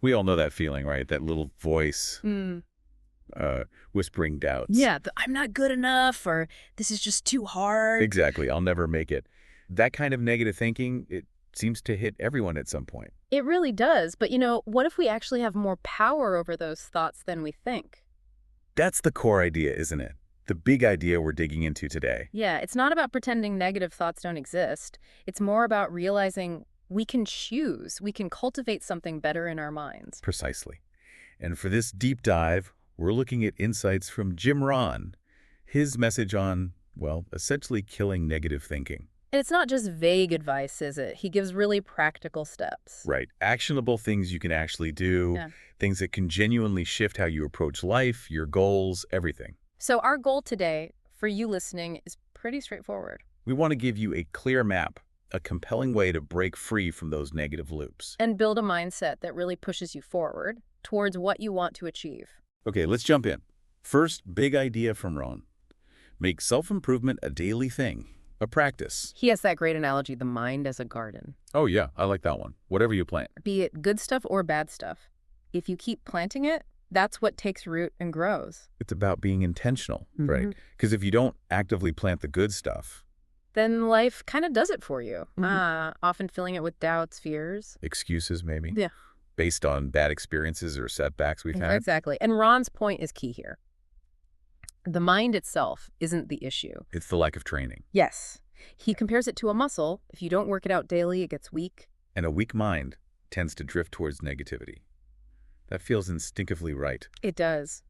We all know that feeling, right? That little voice Mm. whispering doubts. Yeah, I'm not good enough, or this is just too hard. Exactly. I'll never make it. That kind of negative thinking, it seems to hit everyone at some point. It really does. But what if we actually have more power over those thoughts than we think? That's the core idea, isn't it? The big idea we're digging into today. Yeah, it's not about pretending negative thoughts don't exist. It's more about realizing we can choose. We can cultivate something better in our minds. Precisely. And for this deep dive, we're looking at insights from Jim Rohn, his message on, well, essentially killing negative thinking. And it's not just vague advice, is it? He gives really practical steps. Right. Actionable things you can actually do, Yeah. things that can genuinely shift how you approach life, your goals, everything. So our goal today, for you listening, is pretty straightforward. We want to give you a clear map, a compelling way to break free from those negative loops. And build a mindset that really pushes you forward towards what you want to achieve. Okay, let's jump in. First, big idea from Ron. Make self-improvement a daily thing, a practice. He has that great analogy, the mind as a garden. Oh yeah, I like that one. Whatever you plant. Be it good stuff or bad stuff. If you keep planting it, that's what takes root and grows. It's about being intentional, right? Because if you don't actively plant the good stuff, Then life kind of does it for you. Often filling it with doubts, fears. excuses maybe, Yeah. based on bad experiences or setbacks we've had. Exactly. And Ron's point is key here. The mind itself isn't the issue. It's the lack of training. Yes. He compares it to a muscle. If you don't work it out daily, it gets weak. And a weak mind tends to drift towards negativity. That feels instinctively right. It does.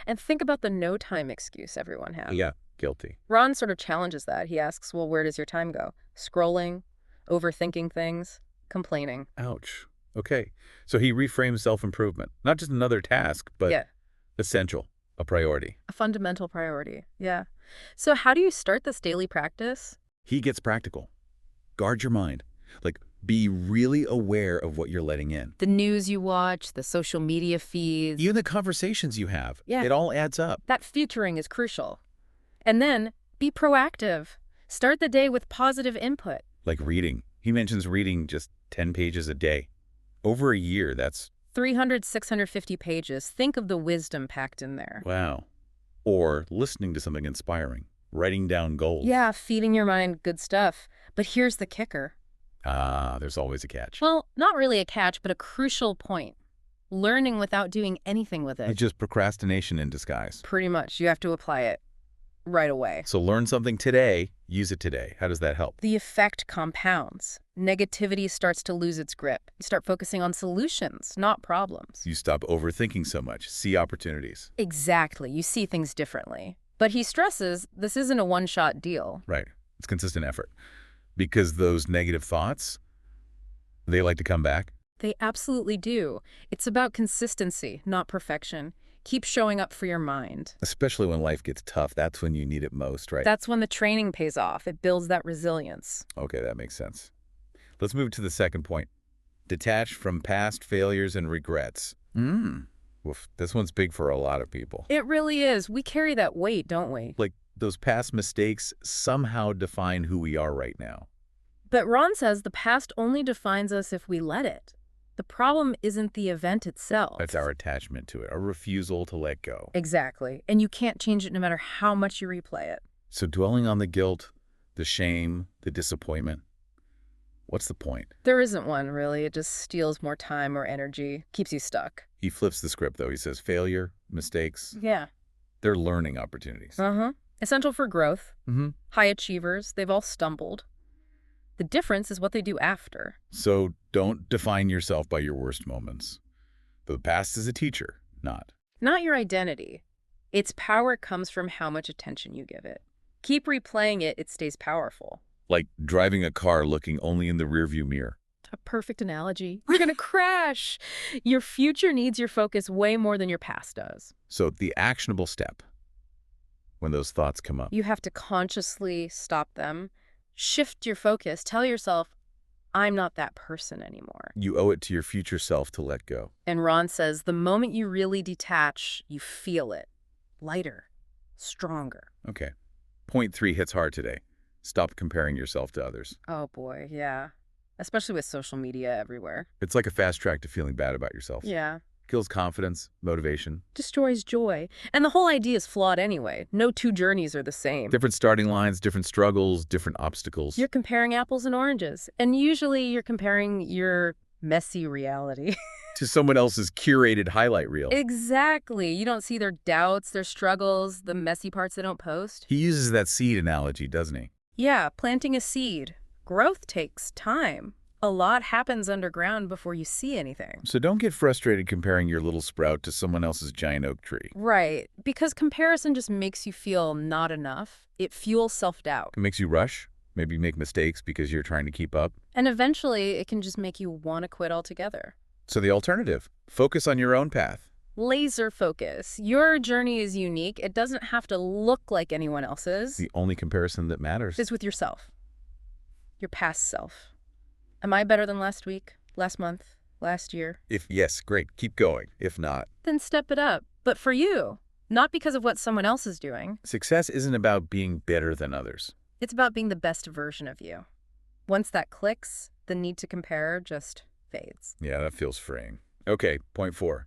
And think about the no time excuse everyone has. Yeah, guilty. Ron sort of challenges that. He asks, well, where does your time go? Scrolling, overthinking things, complaining. Ouch. Okay, so he reframes self-improvement. Not just another task, but Yeah, essential, a priority. a fundamental priority. Yeah. So how do you start this daily practice? He gets practical. Guard your mind. Like, be really aware of what you're letting in. The news you watch, the social media feeds. Even the conversations you have. Yeah. It all adds up. That filtering is crucial. And then be proactive. Start the day with positive input. Like reading. He mentions reading just 10 pages a day. Over a year, that's... 300, 650 pages. Think of the wisdom packed in there. wow. Or listening to something inspiring. Writing down goals. Yeah, feeding your mind good stuff. But here's the kicker. Ah, there's always a catch. Well, not really a catch, but a crucial point. Learning without doing anything with It's it. just procrastination in disguise. Pretty much. You have to apply it right away. So learn something today, use it today. How does that help? The effect compounds. Negativity starts to lose its grip. You start focusing on solutions, not problems. You stop overthinking so much, see opportunities. Exactly. You see things differently. But he stresses this isn't a one-shot deal. Right. It's consistent effort. Because those negative thoughts, they like to come back. They absolutely do. It's about consistency, not perfection. Keep showing up for your mind. Especially when life gets tough, that's when you need it most, right? That's when the training pays off. It builds that resilience. Okay, that makes sense. Let's move to the second point. Detach from past failures and regrets. Oof, this one's big for a lot of people. It really is. We carry that weight, don't we? Like, those past mistakes somehow define who we are right now. But Ron says the past only defines us if we let it. The problem isn't the event itself. That's our attachment to it, our refusal to let go. Exactly. And you can't change it no matter how much you replay it. So dwelling on the guilt, the shame, the disappointment, what's the point? There isn't one, really. It just steals more time or energy, keeps you stuck. He flips the script, though. He says failure, mistakes, Yeah. they're learning opportunities. Essential for growth. Mm-hmm. High achievers, they've all stumbled. The difference is what they do after. So don't define yourself by your worst moments. The past is a teacher, not. Not your identity. Its power comes from how much attention you give it. Keep replaying it, it stays powerful. Like driving a car looking only in the rearview mirror. A perfect analogy. You're gonna crash. Your future needs your focus way more than your past does. So the actionable step, when those thoughts come up. You have to consciously stop them, shift your focus, tell yourself, I'm not that person anymore. You owe it to your future self to let go. And Ron says the moment you really detach, you feel it. Lighter, stronger. Okay. Point 3 hits hard today. Stop comparing yourself to others. Oh boy, yeah. especially with social media everywhere. It's like a fast track to feeling bad about yourself. Yeah. Kills confidence, motivation. Destroys joy. And the whole idea is flawed anyway. No two journeys are the same. Different starting lines, different struggles, different obstacles. You're comparing apples and oranges. And usually you're comparing your messy reality. To someone else's curated highlight reel. Exactly. You don't see their doubts, their struggles, the messy parts they don't post. He uses that seed analogy, doesn't he? Yeah, planting a seed. Growth takes time. A lot happens underground before you see anything. So don't get frustrated comparing your little sprout to someone else's giant oak tree. Right, because comparison just makes you feel not enough. It fuels self-doubt. It makes you rush, maybe make mistakes because you're trying to keep up. And eventually, it can just make you want to quit altogether. So the alternative, focus on your own path. Laser focus. Your journey is unique. It doesn't have to look like anyone else's. The only comparison that matters. It's with yourself. Your past self. Am I better than last week, last month, last year? If yes, great, keep going. If not, Then step it up. But for you, not because of what someone else is doing. success isn't about being better than others. It's about being the best version of you. Once that clicks, the need to compare just fades. Yeah, that feels freeing. Okay, point 4.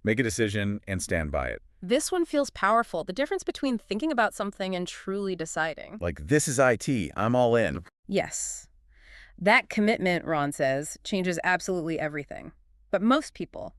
Make a decision and stand by it. This one feels powerful. The difference between thinking about something and truly deciding. Like, this is IT, I'm all in. Yes. That commitment, Ron says, changes absolutely everything. But most people,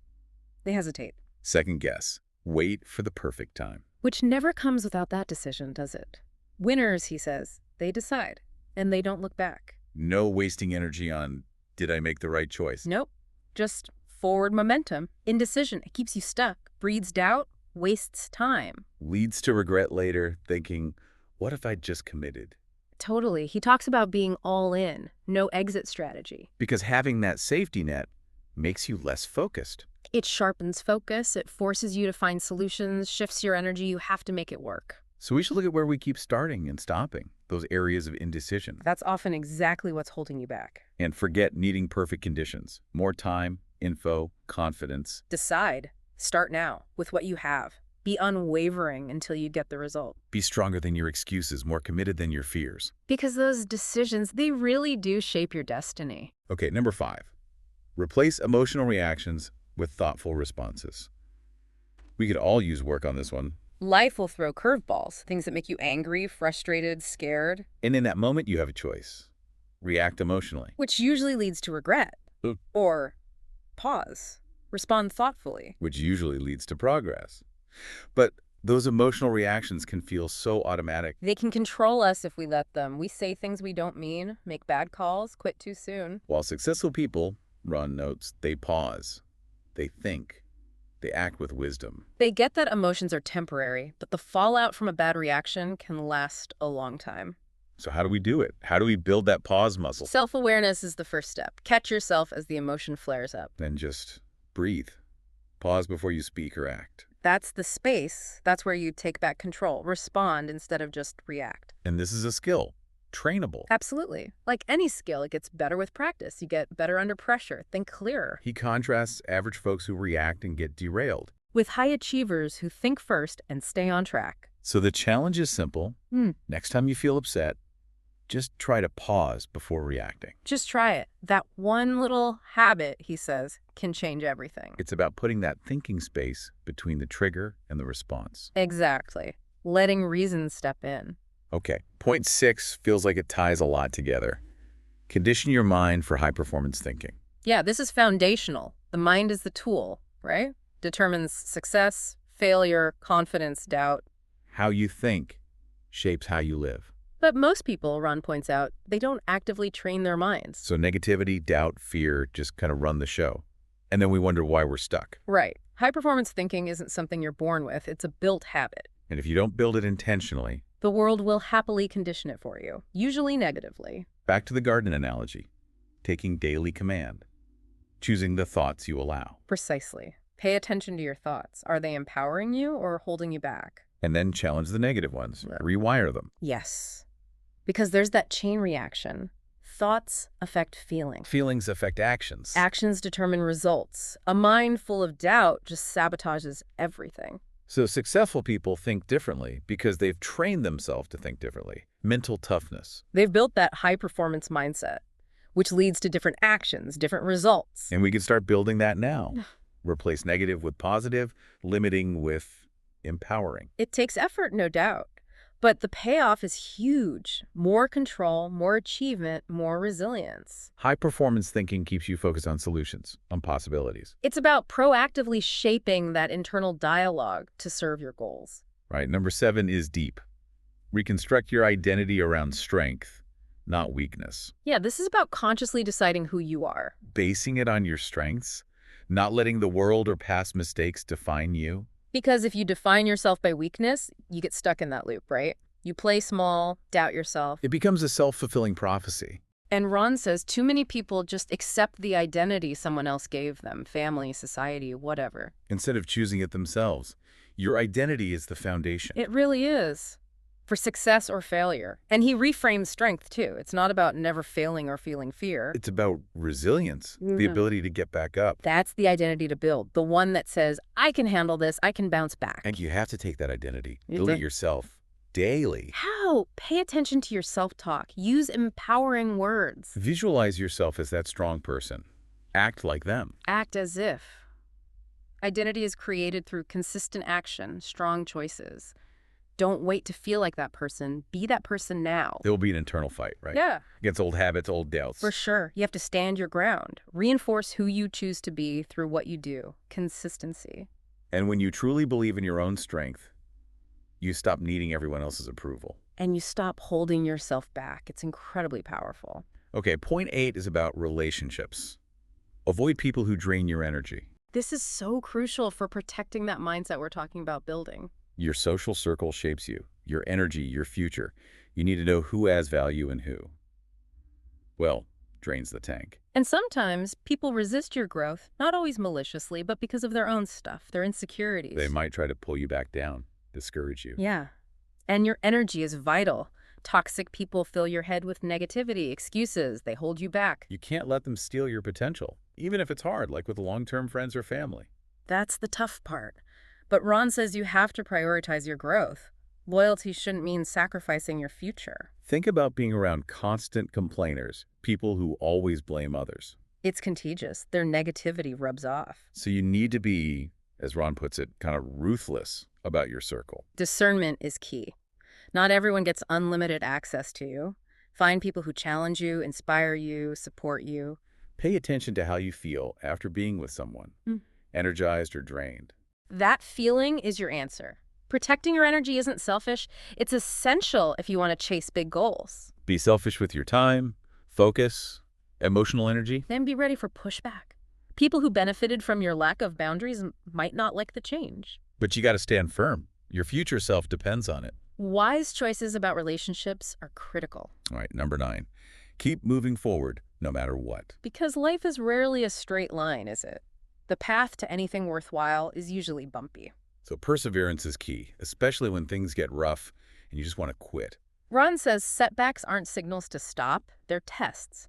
they hesitate. Second guess. Wait for the perfect time. Which never comes without that decision, does it? Winners, he says, they decide, and they don't look back. No wasting energy on, did I make the right choice? Nope. Just forward momentum. Indecision, it keeps you stuck. Breeds doubt, wastes time. Leads to regret later, thinking, what if I just committed? Totally. He talks about being all in, no exit strategy. Because having that safety net makes you less focused. It sharpens focus, it forces you to find solutions, shifts your energy, you have to make it work. So we should look at where we keep starting and stopping, those areas of indecision. That's often exactly what's holding you back. And forget needing perfect conditions. More time, info, confidence. Decide. Start now with what you have. Be unwavering until you get the result. Be stronger than your excuses, more committed than your fears. Because those decisions, they really do shape your destiny. Okay, number 5. Replace emotional reactions with thoughtful responses. We could all use work on this one. Life will throw curveballs, things that make you angry, frustrated, scared. And in that moment, you have a choice. React emotionally. Which usually leads to regret. Ooh. Or pause. Respond thoughtfully. Which usually leads to progress. But those emotional reactions can feel so automatic. They can control us if we let them. We say things we don't mean, make bad calls, quit too soon. While successful people, Ron notes, they pause. They think. They act with wisdom. They get that emotions are temporary, but the fallout from a bad reaction can last a long time. So how do we do it? How do we build that pause muscle? Self-awareness is the first step. Catch yourself as the emotion flares up. Then just breathe. Pause before you speak or act. That's the space. That's where you take back control. Respond instead of just react. And this is a skill. Trainable. Absolutely. Like any skill, it gets better with practice. You get better under pressure. Think clearer. He contrasts average folks who react and get derailed. With high achievers who think first and stay on track. So the challenge is simple. Next time you feel upset, just try to pause before reacting. Just try it. That one little habit, he says, can change everything. It's about putting that thinking space between the trigger and the response. Exactly. Letting reason step in. Okay, point 6 feels like it ties a lot together. Condition your mind for high-performance thinking. Yeah, this is foundational. The mind is the tool, right? Determines success, failure, confidence, doubt. How you think shapes how you live. But most people, Ron points out, they don't actively train their minds. So negativity, doubt, fear just kind of run the show. And then we wonder why we're stuck. Right. High-performance thinking isn't something you're born with. It's a built habit. And if you don't build it intentionally, The world will happily condition it for you, usually negatively. back to the garden analogy, taking daily command, choosing the thoughts you allow, Precisely. Pay attention to your thoughts. Are they empowering you or holding you back? and then challenge the negative ones, Yeah. rewire them. Yes. Because there's that chain reaction. Thoughts affect feeling. Feelings affect actions. Actions determine results. A mind full of doubt just sabotages everything. So successful people think differently because they've trained themselves to think differently. Mental toughness. They've built that high-performance mindset. which leads to different actions, different results. And we can start building that now. Replace negative with positive, limiting with empowering. It takes effort, no doubt, but the payoff is huge. More control, more achievement, more resilience. High-performance thinking keeps you focused on solutions, on possibilities. It's about proactively shaping that internal dialogue to serve your goals. Right. Number 7 is deep. Reconstruct your identity around strength, not weakness. Yeah, this is about consciously deciding who you are. Basing it on your strengths, not letting the world or past mistakes define you. Because if you define yourself by weakness, you get stuck in that loop, right? You play small, doubt yourself. It becomes a self-fulfilling prophecy. And Ron says too many people just accept the identity someone else gave them, family, society, whatever. Instead of choosing it themselves, your identity is the foundation. It really is. For success or failure. And he reframes strength, too. It's not about never failing or feeling fear. It's about resilience, the ability to get back up. That's the identity to build. The one that says, I can handle this, I can bounce back. And you have to take that identity, You build it do. yourself daily. How? Pay attention to your self-talk. Use empowering words. Visualize yourself as that strong person. Act like them. Act as if. Identity is created through consistent action, strong choices. Don't wait to feel like that person. Be that person now. There will be an internal fight, right? Yeah, Against old habits, old doubts. for sure. You have to stand your ground. Reinforce who you choose to be through what you do. Consistency. And when you truly believe in your own strength, you stop needing everyone else's approval. And you stop holding yourself back. It's incredibly powerful. Okay, point 8 is about relationships. Avoid people who drain your energy. This is so crucial for protecting that mindset we're talking about building. Your social circle shapes you, your energy, your future. You need to know who has value and who, well, drains the tank. And sometimes people resist your growth, not always maliciously, but because of their own stuff, their insecurities. They might try to pull you back down, discourage you. Yeah. And your energy is vital. Toxic people fill your head with negativity, excuses. They hold you back. You can't let them steal your potential, even if it's hard, like with long-term friends or family. That's the tough part. But Ron says you have to prioritize your growth. Loyalty shouldn't mean sacrificing your future. Think about being around constant complainers, people who always blame others. It's contagious. Their negativity rubs off. So you need to be, as Ron puts it, kind of ruthless about your circle. Discernment is key. Not everyone gets unlimited access to you. Find people who challenge you, inspire you, support you. Pay attention to how you feel after being with someone, energized or drained. That feeling is your answer. Protecting your energy isn't selfish. It's essential if you want to chase big goals. Be selfish with your time, focus, emotional energy. Then be ready for pushback. People who benefited from your lack of boundaries might not like the change. But you got to stand firm. Your future self depends on it. Wise choices about relationships are critical. All right, number 9. Keep moving forward no matter what. Because life is rarely a straight line, is it? The path to anything worthwhile is usually bumpy. So perseverance is key, especially when things get rough and you just want to quit. Ron says setbacks aren't signals to stop, they're tests.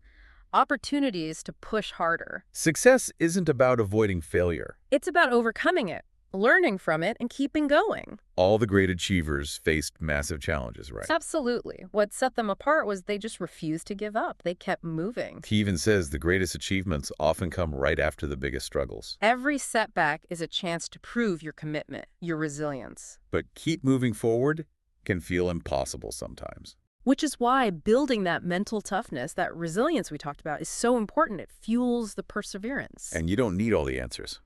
Opportunities to push harder. Success isn't about avoiding failure. It's about overcoming it, learning from it, and keeping going. All the great achievers faced massive challenges, right? Absolutely. What set them apart was they just refused to give up. They kept moving. He even says the greatest achievements often come right after the biggest struggles. Every setback is a chance to prove your commitment, your resilience. But keep moving forward can feel impossible sometimes. Which is why building that mental toughness, that resilience we talked about, is so important. It fuels the perseverance. And you don't need all the answers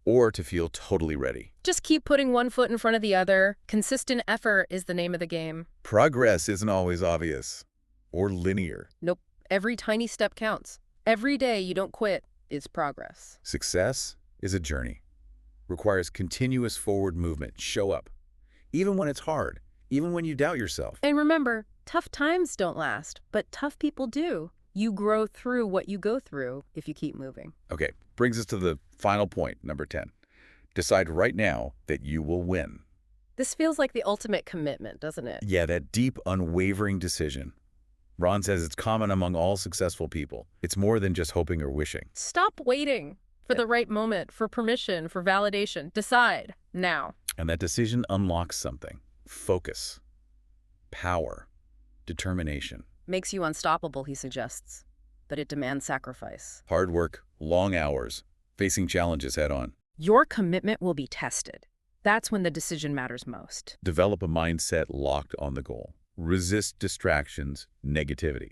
or to feel totally ready. Just keep putting one foot in front of the other. Consistent effort is the name of the game. Progress isn't always obvious or linear. Nope. Every tiny step counts. Every day you don't quit is progress. Success is a journey. Requires continuous forward movement. Show up. Even when it's hard. Even when you doubt yourself. And remember, tough times don't last, but tough people do. You grow through what you go through if you keep moving. Okay, brings us to the final point, number 10. Decide right now that you will win. This feels like the ultimate commitment, doesn't it? Yeah, that deep, unwavering decision. Ron says it's common among all successful people. It's more than just hoping or wishing. Stop waiting for the right moment, for permission, for validation. Decide now. And that decision unlocks something. Focus. Power. Determination. Makes you unstoppable, he suggests. but it demands sacrifice. Hard work, long hours, facing challenges head on. Your commitment will be tested. That's when the decision matters most. Develop a mindset locked on the goal. Resist distractions, negativity.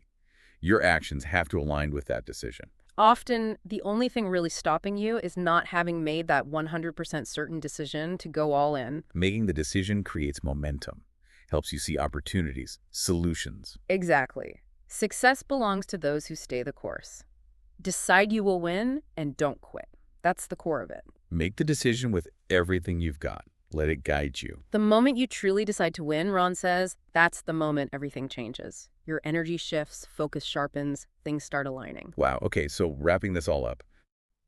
Your actions have to align with that decision. Often, the only thing really stopping you is not having made that 100% certain decision to go all in. Making the decision creates momentum, helps you see opportunities, solutions. Exactly. Success belongs to those who stay the course. Decide you will win and don't quit. That's the core of it. Make the decision with everything you've got. Let it guide you. The moment you truly decide to win, Ron says, that's the moment everything changes. Your energy shifts, focus sharpens, things start aligning. Wow, okay, so wrapping this all up,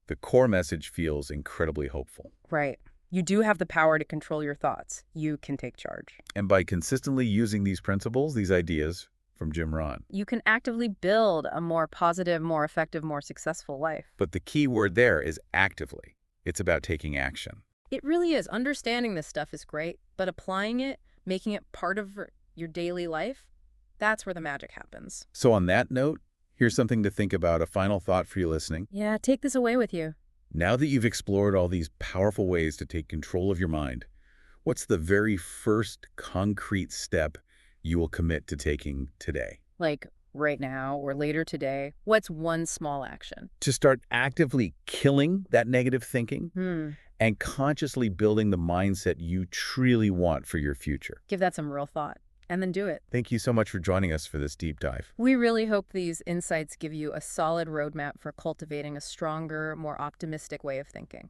the core message feels incredibly hopeful. Right. You do have the power to control your thoughts. You can take charge. And by consistently using these principles, these ideas from Jim Rohn. You can actively build a more positive, more effective, more successful life. But the key word there is actively. It's about taking action. It really is. Understanding this stuff is great, but applying it, making it part of your daily life, that's where the magic happens. So on that note, here's something to think about, a final thought for you listening. Yeah, take this away with you. Now that you've explored all these powerful ways to take control of your mind, what's the very first concrete step you will commit to taking today? Like right now or later today, what's one small action? To start actively killing that negative thinking Hmm. and consciously building the mindset you truly want for your future. Give that some real thought and then do it. Thank you so much for joining us for this deep dive. We really hope these insights give you a solid roadmap for cultivating a stronger, more optimistic way of thinking.